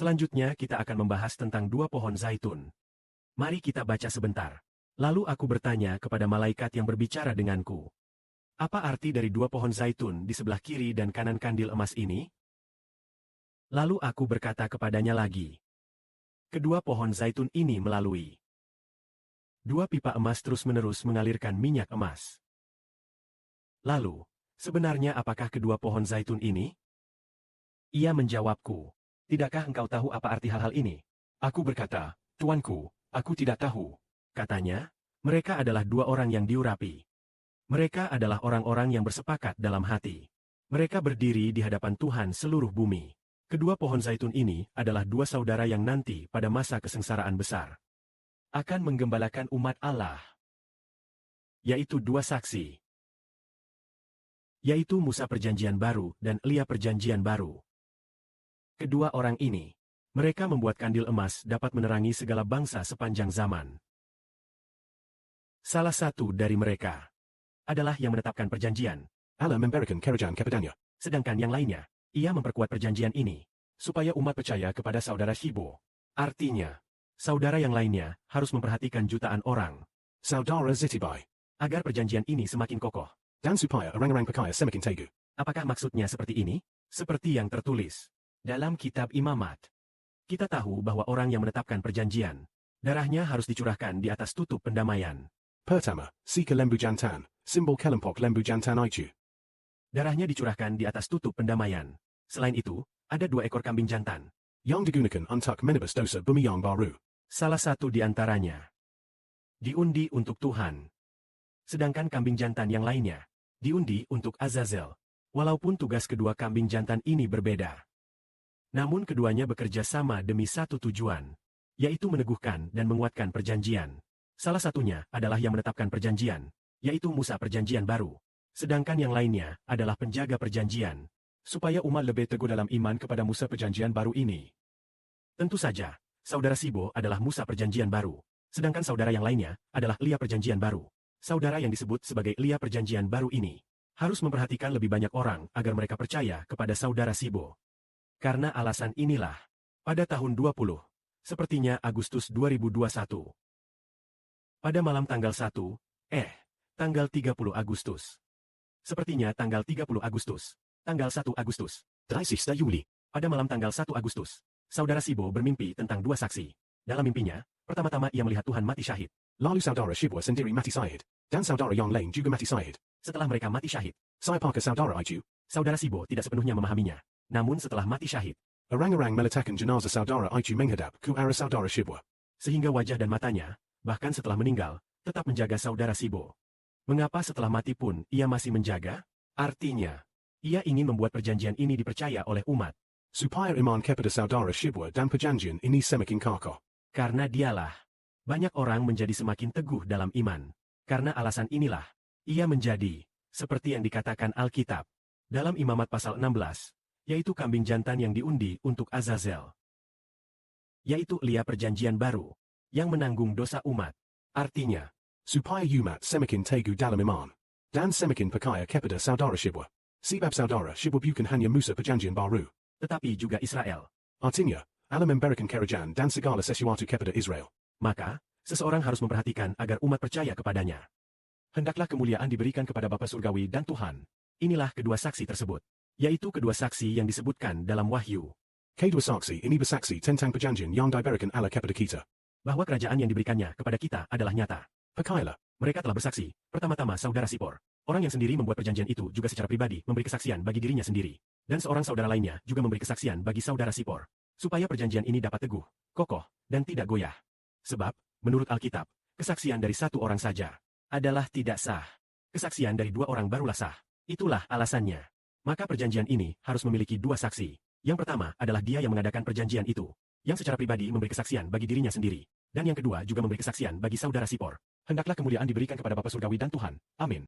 Selanjutnya kita akan membahas tentang dua pohon zaitun. Mari kita baca sebentar. Lalu aku bertanya kepada malaikat yang berbicara denganku. Apa arti dari dua pohon zaitun di sebelah kiri dan kanan kandil emas ini? Lalu aku berkata kepadanya lagi. Kedua pohon zaitun ini melalui dua pipa emas terus-menerus mengalirkan minyak emas. Lalu, sebenarnya apakah kedua pohon zaitun ini? Ia menjawabku, tidakkah engkau tahu apa arti hal-hal ini? Aku berkata, Tuanku, aku tidak tahu. Katanya, mereka adalah dua orang yang diurapi. Mereka adalah orang-orang yang bersepakat dalam hati. Mereka berdiri di hadapan Tuhan seluruh bumi. Kedua pohon zaitun ini adalah dua saudara yang nanti pada masa kesengsaraan besar akan menggembalakan umat Allah. Yaitu dua saksi. Yaitu Musa Perjanjian Baru dan Elia Perjanjian Baru. Kedua orang ini, mereka membuat kandil emas dapat menerangi segala bangsa sepanjang zaman. Salah satu dari mereka adalah yang menetapkan perjanjian, Allah memberikan kerajaan kepadanya. sedangkan yang lainnya, ia memperkuat perjanjian ini, supaya umat percaya kepada saudara Shibo. Artinya, saudara yang lainnya harus memperhatikan jutaan orang, Saudara Zitibai. agar perjanjian ini semakin kokoh. Dan supaya orang-orang percaya semakin teguh. Apakah maksudnya seperti ini? Seperti yang tertulis dalam kitab Imamat. Kita tahu bahwa orang yang menetapkan perjanjian, darahnya harus dicurahkan di atas tutup pendamaian. Pertama, Sika Lembu Jantan, simbol Kelempok Lembu Jantan Itu. Darahnya dicurahkan di atas tutup pendamaian. Selain itu, ada 2 ekor kambing jantan. Yang digunakan untuk menebus dosa bumi yang baru. Salah satu di antaranya diundi untuk Tuhan. Sedangkan kambing jantan yang lainnya diundi untuk Azazel. Walaupun tugas kedua kambing jantan ini berbeda, namun keduanya bekerja sama demi satu tujuan, yaitu meneguhkan dan menguatkan perjanjian. Salah satunya adalah yang menetapkan perjanjian, yaitu Musa Perjanjian Baru. Sedangkan yang lainnya adalah penjaga perjanjian, supaya umat lebih teguh dalam iman kepada Musa Perjanjian Baru ini. Tentu saja, saudara Shibo adalah Musa Perjanjian Baru, sedangkan saudara yang lainnya adalah Elia Perjanjian Baru. Saudara yang disebut sebagai Elia Perjanjian Baru ini harus memperhatikan lebih banyak orang agar mereka percaya kepada saudara Shibo. Karena alasan inilah, pada tahun 20, sepertinya Agustus 2021, pada malam tanggal 30 Agustus. Sepertinya tanggal 30 Agustus, tanggal 1 Agustus, 30 Juli. pada malam tanggal 1 Agustus, saudara Shibo bermimpi tentang 2 saksi. Dalam mimpinya, pertama-tama ia melihat Tuhan mati syahid. Lalu saudara Shibo sendiri mati syahid. Dan saudara yang lain juga mati syahid. Setelah mereka mati syahid, Saya pakai saudara Itu. saudara Shibo tidak sepenuhnya memahaminya. Namun setelah mati syahid, Orang-orang meletakkan jenazah saudara Itu menghadap ke arah saudara Shibo. sehingga wajah dan matanya, bahkan setelah meninggal, tetap menjaga saudara Shibo. Mengapa setelah mati pun ia masih menjaga? Artinya, ia ingin membuat perjanjian ini dipercaya oleh umat. Supaya iman kepada saudara Shibo dan perjanjian ini semakin kokoh. Karena dialah, banyak orang menjadi semakin teguh dalam iman. Karena alasan inilah, ia menjadi, seperti yang dikatakan Alkitab, dalam Imamat pasal 16, yaitu kambing jantan yang diundi untuk Azazel. Yaitu Elia Perjanjian Baru, yang menanggung dosa umat. Artinya, Supaya umat semakin teguh dalam iman. Dan semakin percaya kepada saudara Shibo. Sebab saudara Shibo bukan hanya Musa Perjanjian Baru. tetapi juga Israel. Artinya, Allah memberikan kerajaan dan segala sesuatu kepada Israel. Maka, seseorang harus memperhatikan agar umat percaya kepadanya. Hendaklah kemuliaan diberikan kepada Bapa Surgawi dan Tuhan. Inilah kedua saksi tersebut, yaitu kedua saksi yang disebutkan dalam Wahyu, Kedua saksi ini bersaksi tentang perjanjian yang diberikan Allah kepada kita. bahwa kerajaan yang diberikannya kepada kita adalah nyata. Percayalah, Mereka telah bersaksi, pertama-tama saudara Sipor. Orang yang sendiri membuat perjanjian itu juga secara pribadi memberi kesaksian bagi dirinya sendiri. Dan seorang saudara lainnya juga memberi kesaksian bagi saudara Sipor. Supaya perjanjian ini dapat teguh, kokoh, dan tidak goyah. Sebab, menurut Alkitab, kesaksian dari satu orang saja adalah tidak sah. Kesaksian dari 2 orang barulah sah. Itulah alasannya. Maka perjanjian ini harus memiliki 2 saksi. Yang pertama adalah dia yang mengadakan perjanjian itu, yang secara pribadi memberi kesaksian bagi dirinya sendiri. Dan yang kedua juga memberi kesaksian bagi saudara Sipor. Hendaklah kemuliaan diberikan kepada Bapa Surgawi dan Tuhan. Amin.